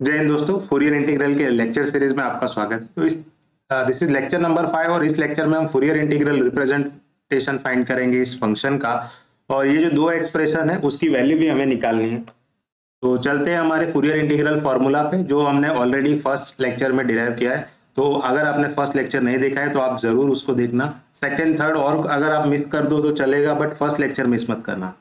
जय हिंद दोस्तों, Fourier integral के लेक्चर सीरीज में आपका स्वागत है। तो दिस इज लेक्चर नंबर 5 और इस लेक्चर में हम फूरियर इंटीग्रल रिप्रेजेंटेशन फाइंड करेंगे इस फंक्शन का। और ये जो दो एक्सप्रेशन है उसकी वैल्यू भी हमें निकालनी है। तो चलते हैं हमारे फूरियर इंटीग्रल फॉर्मूला पे, जो हमने ऑलरेडी फर्स्ट लेक्चर में डिराइव किया है। तो अगर आपने फर्स्ट लेक्चर नहीं देखा है तो आप जरूर उसको देखना। सेकेंड, थर्ड और अगर आप मिस कर दो तो चलेगा, बट फर्स्ट लेक्चर मिस मत करना।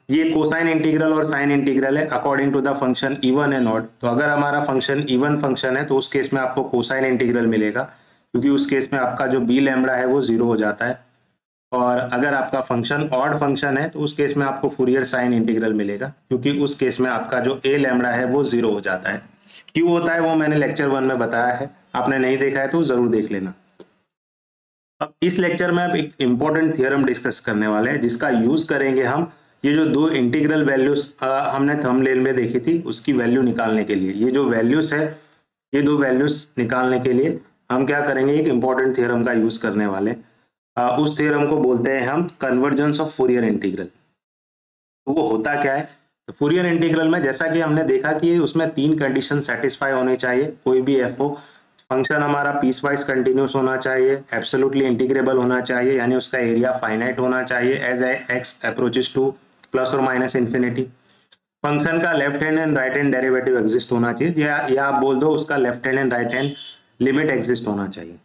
ये कोसाइन इंटीग्रल और साइन इंटीग्रल है according to the function even and odd. तो अगर हमारा फंक्शन इवन फंक्शन है तो उस केस में आपको कोसाइन इंटीग्रल मिलेगा, क्योंकि उस केस में आपका जो बी लैम्बडा है वो 0 हो जाता है। और अगर आपका फंक्शन ऑड फंक्शन है तो उस केस में आपको फूरियर साइन इंटीग्रल मिलेगा, क्योंकि उस केस में आपका जो ए लैम्बडा है वो 0 हो जाता है। क्यों होता है वो मैंने लेक्चर 1 में बताया है, आपने नहीं देखा है तो जरूर देख लेना। अब इस लेक्चर में अब एक इंपॉर्टेंट थियरम डिस्कस करने वाले हैं, जिसका यूज करेंगे हम ये जो दो इंटीग्रल वैल्यूज हमने थंबनेल में देखी थी उसकी वैल्यू निकालने के लिए। ये जो वैल्यूज है, ये दो वैल्यूज निकालने के लिए हम क्या करेंगे, एक इंपॉर्टेंट थियरम का यूज करने वाले। उस थियरम को बोलते हैं हम कन्वर्जेंस ऑफ फूरियर इंटीग्रल। तो वो होता क्या है, तो फूरियर इंटीग्रल में जैसा कि हमने देखा कि उसमें तीन कंडीशन सेटिस्फाई होने चाहिए। कोई भी एफ हो, फंक्शन हमारा पीस वाइज कंटिन्यूस होना चाहिए, एब्सोल्युटली इंटीग्रेबल होना चाहिए, यानी उसका एरिया फाइनाइट होना चाहिए as X approaches to plus और माइनस इंफिनिटी। फंक्शन का left hand and right hand derivative exist होना चाहिए, या आप बोल दो उसका left hand and right hand limit exist होना चाहिए।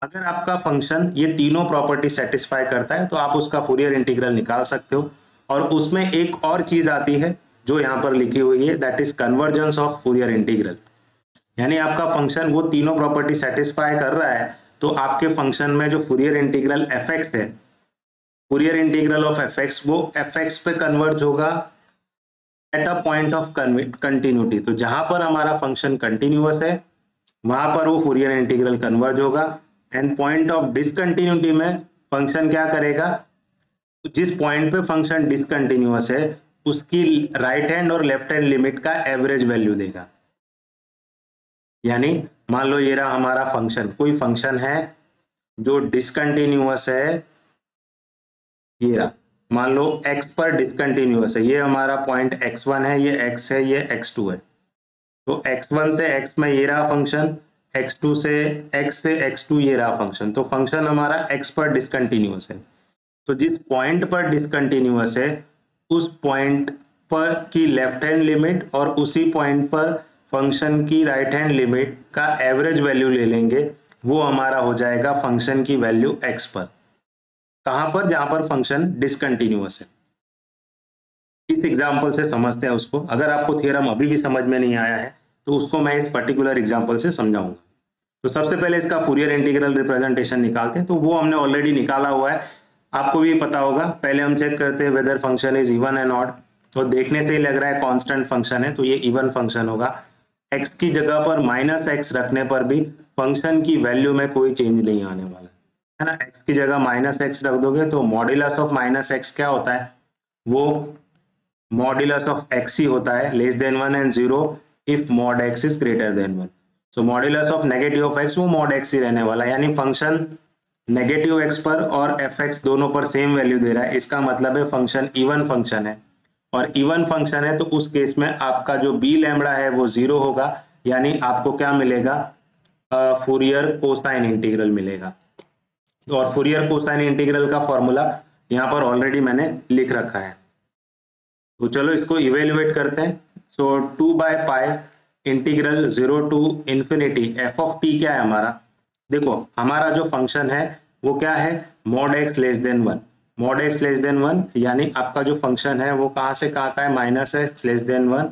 अगर आपका फंक्शन ये तीनों प्रॉपर्टी सेटिस्फाई करता है तो आप उसका फूरियर इंटीग्रल निकाल सकते हो। और उसमें एक और चीज आती है जो यहाँ पर लिखी हुई है, that is convergence of Fourier integral. यानी आपका फंक्शन वो तीनों प्रॉपर्टी सेटिस्फाई कर रहा है तो आपके फंक्शन में जो फूरियर इंटीग्रल एफ एक्स है, Fourier integral of F x, वो एफ एक्स पे कन्वर्ज होगा at a point of continuity. तो जहां पर हमारा फंक्शन कंटिन्यूअस है वहां पर वो फूरियर इंटीग्रल कन्वर्ज होगा। एंड पॉइंट ऑफ डिसकंटिन्यूटी में फंक्शन क्या करेगा, जिस पॉइंट पे फंक्शन डिसकंटिन्यूअस है उसकी राइट हैंड और लेफ्ट हैंड लिमिट का एवरेज वैल्यू देगा। यानी मान लो ये रहा हमारा फंक्शन, कोई फंक्शन है जो डिसकंटिन्यूअस है, ये रहा, मान लो x पर डिसकंटिन्यूअस है, ये हमारा पॉइंट x1 है, ये x है, ये x2 है। तो x1 से x में ये रहा फंक्शन, x2 से x2 ये रहा फंक्शन। तो फंक्शन हमारा x पर डिसकंटिन्यूअस है। तो जिस पॉइंट पर डिसकंटिन्यूअस है उस पॉइंट पर की लेफ्ट हैंड लिमिट और उसी पॉइंट पर फंक्शन की राइट हैंड लिमिट का एवरेज वैल्यू ले लेंगे, वो हमारा हो जाएगा फंक्शन की वैल्यू x पर। कहां पर, जहां पर फंक्शन डिसकंटिन्यूअस है। इस एग्जांपल से समझते हैं उसको। अगर आपको थियरम अभी भी समझ में नहीं आया है तो उसको मैं इस पर्टिकुलर एग्जांपल से समझाऊंगा। तो सबसे पहले इसका फूरियर इंटीग्रल रिप्रेजेंटेशन निकालते हैं। तो वो हमने ऑलरेडी निकाला हुआ है, आपको भी पता होगा। पहले हम चेक करते हैं whether function is even and odd. तो देखने से ही लग रहा है कांस्टेंट फंक्शन है तो ये इवन फंक्शन होगा। x की जगह पर -x रखने पर भी फंक्शन की वैल्यू में कोई चेंज नहीं आने वाला है ना। x की जगह -x रख दोगे तो मॉड्यूलस ऑफ -x क्या होता है, वो मॉड्यूलस ऑफ x ही होता है, less than 1 and 0 if mod x is greater than 1। So modulus of negative of x वो मॉड x ही रहने वाला है। यानी फंक्शन नेगेटिव x पर और fx दोनों पर सेम वैल्यू दे रहा है, इसका मतलब है फंक्शन इवन फंक्शन है। और इवन फंक्शन है तो उस केस में आपका जो बी लैम्बडा है वो 0 होगा, यानी आपको क्या मिलेगा, फूरियर कोसाइन इंटीग्रल मिलेगा। तो और फूरियर कोसाइन इंटीग्रल का फॉर्मूला यहाँ पर ऑलरेडी मैंने लिख रखा है। तो चलो इसको इवेल्युएट करते हैं। So 2/π integral 0 to infinity F of T क्या है हमारा, देखो हमारा जो फंक्शन है वो क्या है, mod x less than 1। Mod x less than 1 यानी आपका जो फंक्शन है वो कहां से कहां का है, -x less than 1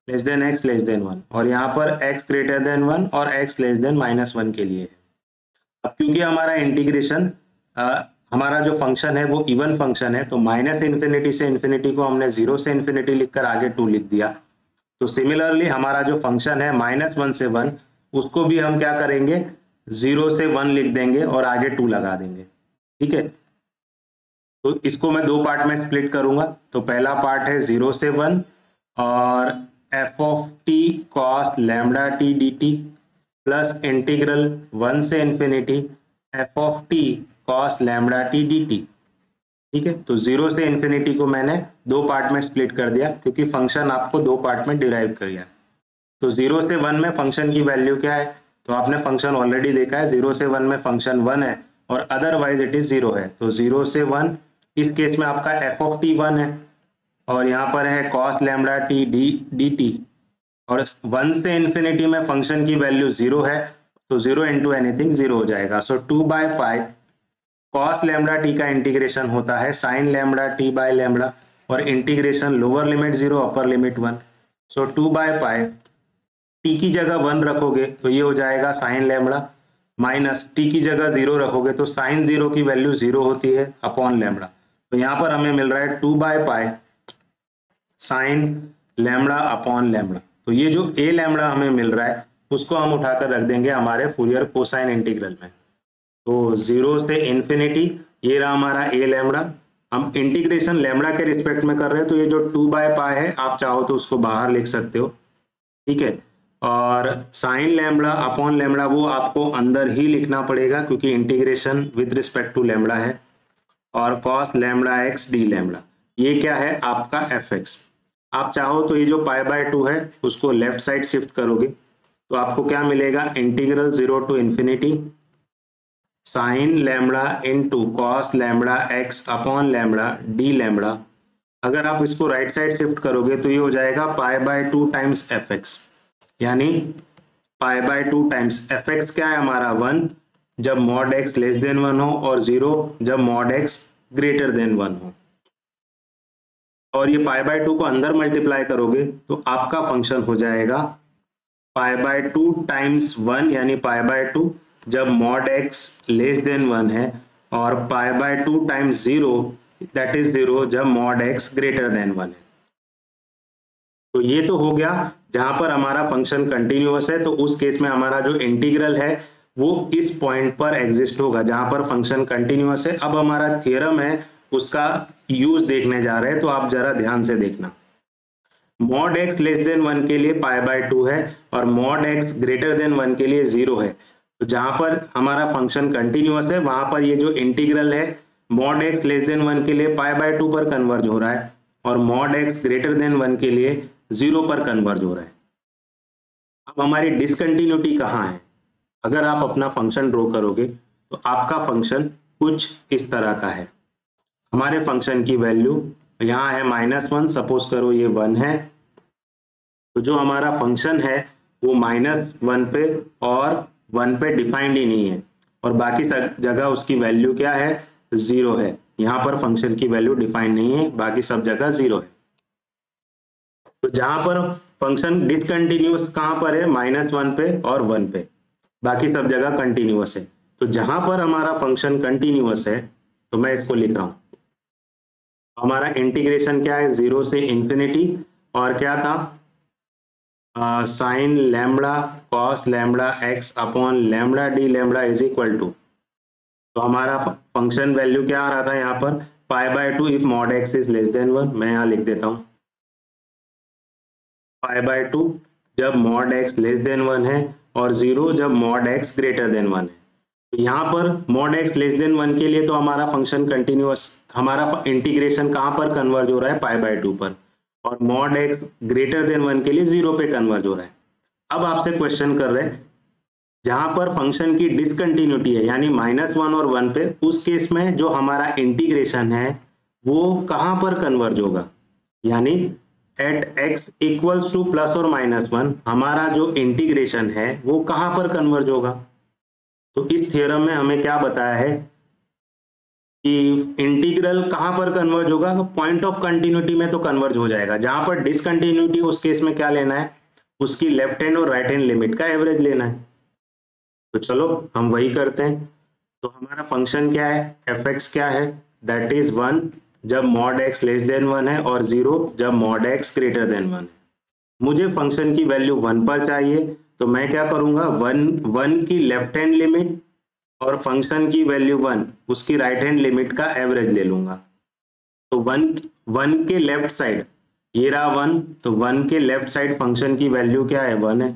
less than x less than 1, और यहाँ पर x ग्रेटर देन 1 और x लेस देन -1 के लिए है। अब क्योंकि हमारा इंटीग्रेशन हमारा जो फंक्शन है वो इवन फंक्शन है तो माइनस इन्फिनिटी से इन्फिनिटी को हमने 0 से इन्फिनिटी लिखकर आगे 2 लिख दिया। तो सिमिलरली हमारा जो फंक्शन है -1 से 1 उसको भी हम क्या करेंगे, 0 से 1 लिख देंगे और आगे 2 लगा देंगे। ठीक है, तो इसको मैं दो पार्ट में स्प्लिट करूंगा। तो पहला पार्ट है 0 से 1 और F of T cos lambda T D T plus integral 1 से infinity F of T cos lambda T D T. ठीक है, तो 0 से इन्फिनिटी को मैंने दो पार्ट में स्प्लिट कर दिया क्योंकि फंक्शन आपको दो पार्ट में डिराइव किया है। तो 0 से 1 में फंक्शन की वैल्यू क्या है, तो आपने फंक्शन ऑलरेडी देखा है, 0 से 1 में फंक्शन 1 है और अदरवाइज इट इज 0 है। तो 0 से 1 इस केस में आपका एफ ऑफ टी 1 है और यहाँ पर है cos lambda T D T, और 1 से इन्फिनिटी में फंक्शन की वैल्यू 0 है, तो 0 इंटू एनीथिंग 0 हो जाएगा। So 2 by pi cos lambda T का इंटीग्रेशन होता है sine lambda T by lambda, और integration lower limit 0 upper limit 1। So 2 by pi T की जगह 1 रखोगे तो ये हो जाएगा साइन लैम्डा, माइनस टी की जगह 0 रखोगे तो साइन 0 की वैल्यू 0 होती है अपॉन लैम्डा। तो यहाँ पर हमें मिल रहा है 2 by pi sine lambda upon lambda. तो ये जो ए लैम्डा हमें मिल रहा है उसको हम उठाकर रख देंगे हमारे फूरियर कोसाइन इंटीग्रल में। तो 0 से इन्फिनिटी ये रहा हमारा ए लैम्डा, हम इंटीग्रेशन लैम्डा के रिस्पेक्ट में कर रहे हैं, तो ये जो 2 बाय पाई है आप चाहो तो उसको बाहर लिख सकते हो, ठीक है। और साइन लैम्डा अपॉन लैम्डा वो आपको अंदर ही लिखना पड़ेगा क्योंकि integration with respect to lambda है, और cos lambda x d lambda ये क्या है आपका एफ एक्स। आप चाहो तो ये जो पाई बाय 2 है उसको लेफ्ट साइड शिफ्ट करोगे तो आपको क्या मिलेगा, integral 0 to infinity sine lambda into cos lambda x upon lambda d lambda. अगर आप इसको राइट साइड शिफ्ट करोगे तो ये हो जाएगा pi by 2 times F X, यानी pi by 2 times F X क्या है हमारा 1 जब मॉड एक्स लेस देन 1 हो, और 0 जब मॉड एक्स ग्रेटर देन 1 हो। और ये पाई बाय 2 को अंदर मल्टीप्लाई करोगे तो आपका फंक्शन हो जाएगा पाई बाय 2 टाइम्स 1 यानी पाई बाय 2 जब मॉड एक्स लेस देन 1 है, और पाई बाय 2 टाइम्स 0 दैट इज 0 जब मॉड एक्स ग्रेटर देन 1 है। तो ये तो हो गया जहां पर हमारा फंक्शन कंटिन्यूअस है, तो उस केस में हमारा जो इंटीग्रल है वो इस पॉइंट पर एग्जिस्ट होगा जहां पर फंक्शन कंटिन्यूअस है। अब हमारा थ्योरम है उसका यूज देखने जा रहे हैं, तो आप जरा ध्यान से देखना। मॉड एक्स लेस देन 1 के लिए पाई बाय 2 है और मॉड एक्स ग्रेटर देन 1 के लिए 0 है। तो जहां पर हमारा फंक्शन कंटिन्यूअस है वहां पर ये जो इंटीग्रल है मॉड एक्स लेस देन 1 के लिए पाई बाय 2 पर कन्वर्ज हो रहा है, और मॉड एक्स ग्रेटर देन 1 के लिए 0 पर कन्वर्ज हो रहा है। अब हमारी डिसकंटिन्यूटी कहाँ है, अगर आप अपना फंक्शन ड्रॉ करोगे तो आपका फंक्शन कुछ इस तरह का है। हमारे फंक्शन की वैल्यू यहाँ है -1, सपोज करो ये 1 है, तो जो हमारा फंक्शन है वो -1 पे और 1 पे डिफाइंड ही नहीं है, और बाकी सब जगह उसकी वैल्यू क्या है 0 है। यहाँ पर फंक्शन की वैल्यू डिफाइंड नहीं है, बाकी सब जगह 0 है। तो जहां पर फंक्शन डिसकंटिन्यूअस कहां पर है, -1 पे और 1 पे, बाकी सब जगह कंटिन्यूअस है। तो जहां पर हमारा फंक्शन कंटिन्यूअस है तो मैं इसको लिख रहा हूं, हमारा इंटीग्रेशन क्या है 0 से इंफिनिटी, और क्या था sine lambda cos lambda x upon lambda d lambda is equal to, तो हमारा फंक्शन वैल्यू क्या आ रहा था यहाँ पर पाई by 2 if mod x is less than 1। मैं यहाँ लिख देता हूँ पाई बाय 2 जब मॉड एक्स लेस देन 1 है, और 0 जब मॉड एक्स ग्रेटर देन 1 है। तो यहाँ पर मॉड एक्स लेस देन 1 के लिए तो हमारा फंक्शन कंटिन्यूअस, हमारा इंटीग्रेशन कहाँ पर कन्वर्ज हो रहा है पाई बाय 2 पर, और मॉड एक्स ग्रेटर देन 1 के लिए 0 पे कन्वर्ज हो रहा है। अब आपसे क्वेश्चन कर रहे हैं जहां पर फंक्शन की डिसकंटिन्यूटी है यानी -1 और 1 पे, उस केस में जो हमारा इंटीग्रेशन है वो कहां पर कन्वर्ज होगा, यानी at x equals to plus और -1 हमारा जो इंटीग्रेशन है वो कहां पर कन्वर्ज होगा। तो इस थ्योरम में हमें क्या बताया है कि इंटीग्रल कहां पर कन्वर्ज होगा, पॉइंट ऑफ कंटिन्यूटी में तो कन्वर्ज हो जाएगा। जहां पर डिसकंटिन्यूटी उस केस में क्या लेना है, उसकी लेफ्ट हैंड और राइट हैंड लिमिट का एवरेज लेना है। तो चलो हम वही करते हैं। तो हमारा फंक्शन क्या है, एफ एक्स क्या है, दैट इज 1 जब मॉड एक्स लेस देन 1 है, और 0 जब मॉड एक्स ग्रेटर देन 1 है। मुझे फंक्शन की वैल्यू 1 पर चाहिए, तो मैं क्या करूंगा 1 की लेफ्ट हैंड लिमिट और फंक्शन की वैल्यू 1 उसकी राइट हैंड लिमिट का एवरेज ले लूंगा। तो 1 के लेफ्ट साइड ये रहा 1, तो 1 के लेफ्ट साइड फंक्शन की वैल्यू क्या है 1 है,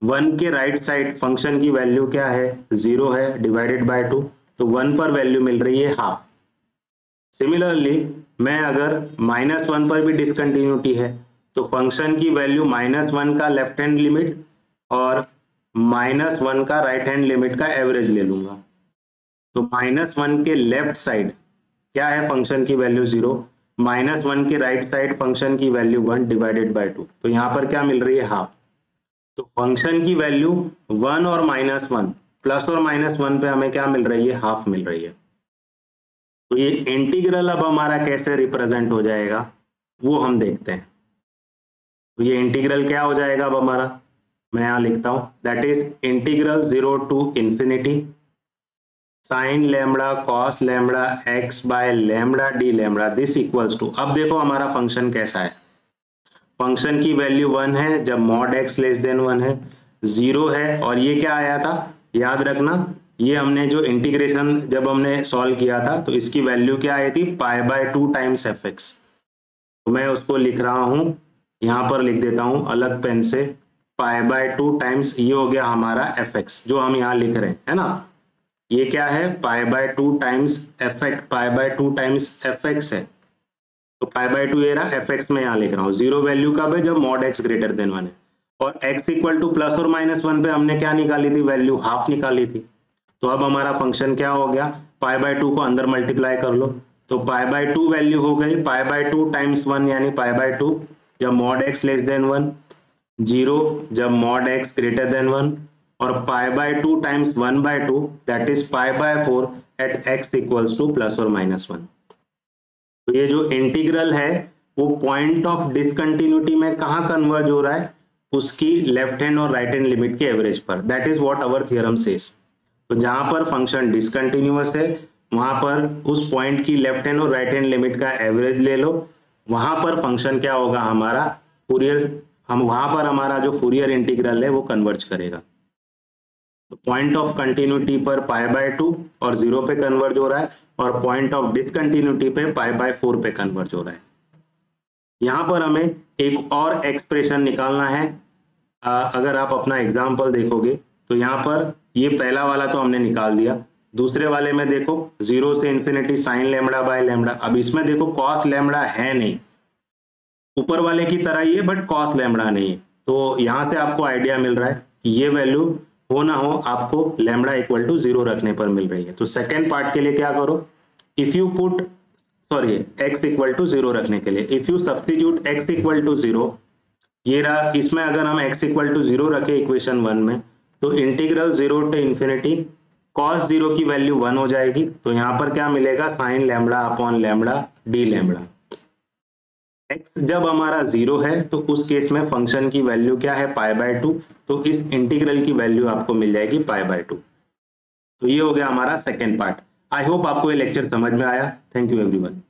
1 के राइट साइड फंक्शन की वैल्यू क्या है 0 है डिवाइडेड बाय 2, तो 1 पर वैल्यू मिल रही है हाफ। सिमिलरली मैं अगर -1 पर भी डिसकंटिन्यूटी है तो फंक्शन की वैल्यू -1 का लेफ्ट हैंड लिमिट और -1 का राइट हैंड लिमिट का एवरेज ले लूंगा। तो -1 के लेफ्ट साइड क्या है, फंक्शन की वैल्यू 0, -1 के राइट साइड फंक्शन की वैल्यू 1 डिवाइडेड बाय 2, तो यहाँ पर क्या मिल रही है, हाफ। तो फंक्शन की वैल्यू 1 और -1 प्लस और -1 पे हमें क्या मिल रही है, हाफ मिल रही है। तो ये इंटीग्रल अब हमारा कैसे रिप्रेजेंट हो जाएगा वो हम देखते हैं। तो ये इंटीग्रल क्या हो जाएगा अब हमारा, मैं यहां लिखता हूं, that is integral 0 to infinity sine lambda cos lambda x by lambda d lambda this equals to, अब देखो हमारा फंक्शन कैसा है, फंक्शन की वैल्यू 1 है जब मॉड एक्स लेस देन 1 है, 0 है, और ये क्या आया था, याद रखना ये हमने जो इंटीग्रेशन जब हमने सॉल्व किया था तो इसकी वैल्यू क्या आई थी, π/2 टाइम्स एफ एक्स। तो मैं उसको लिख रहा हूं, यहां पर लिख देता हूं अलग पेन से, π/2 टाइम्स ये हो गया हमारा एफ एक्स जो हम यहाँ लिख रहे हैं, है ना, ये क्या है π/2 times F X, π/2 times F X है, तो π/2 ये रहा, एफ एक्स में यहाँ लिख रहा हूँ। 0 वैल्यू कब है, जब मॉड एक्स ग्रेटर देन 1 है, और x इक्वल टू प्लस और -1 पे हमने क्या निकाली थी, वैल्यू हाफ निकाली थी। तो अब हमारा फंक्शन क्या हो गया, π/2 को अंदर मल्टीप्लाई कर लो, तो π/2 वैल्यू हो गई π/2 टाइम्स 1 यानी π/2 जब मॉड एक्स लेस देन 1, 0 जब मॉड एक्स ग्रेटर देन 1, और π/2 times 1/2 that is π/4 at x equals to plus और -1। तो ये जो इंटीग्रल है वो पॉइंट ऑफ डिसकंटिन्यूटी में कहां कन्वर्ज हो रहा है, उसकी लेफ्ट हैंड और राइट हैंड लिमिट के एवरेज पर, that is what our theorem says. तो जहां पर फंक्शन डिसकंटिन्यूअस है वहां पर उस पॉइंट की लेफ्ट हैंड और राइट हैंड लिमिट का एवरेज ले लो, वहां पर फंक्शन क्या होगा हमारा फूरियर, हम वहां पर हमारा जो फूरियर इंटीग्रल है वो कन्वर्ज करेगा। तो पॉइंट ऑफ कंटिन्यूटी पर π/2 और 0 पे कन्वर्ज हो रहा है, और पॉइंट ऑफ डिसकंटिन्यूटी पे π/4 पे कन्वर्ज हो रहा है। यहां पर हमें एक और एक्सप्रेशन निकालना है। अगर आप अपना एग्जाम्पल देखोगे तो यहाँ पर ये पहला वाला तो हमने निकाल दिया, दूसरे वाले में देखो 0 से infinity sine lambda by lambda, अब इसमें देखो कॉस लैम्बडा है नहीं, ऊपर वाले की तरह ही है बट कॉस लैम्बडा नहीं है। तो यहाँ से आपको आइडिया मिल रहा है कि ये वैल्यू हो ना हो आपको लैम्बडा इक्वल टू 0 रखने पर मिल रही है। तो सेकेंड पार्ट के लिए क्या करो, if you put sorry x equal to 0 रखने के लिए if you substitute x equal to 0, ये रहा, इसमें अगर हम x इक्वल टू 0 रखे इक्वेशन 1 में तो इंटीग्रल 0 टू इंफिनिटी cos 0 की वैल्यू 1 हो जाएगी, तो यहाँ पर क्या मिलेगा sine lambda upon lambda d lambda. x जब हमारा 0 है तो उस केस में फंक्शन की वैल्यू क्या है π/2, तो इस इंटीग्रल की वैल्यू आपको मिल जाएगी π/2। तो ये हो गया हमारा सेकेंड पार्ट। आई होप आपको ये लेक्चर समझ में आया। Thank you everyone.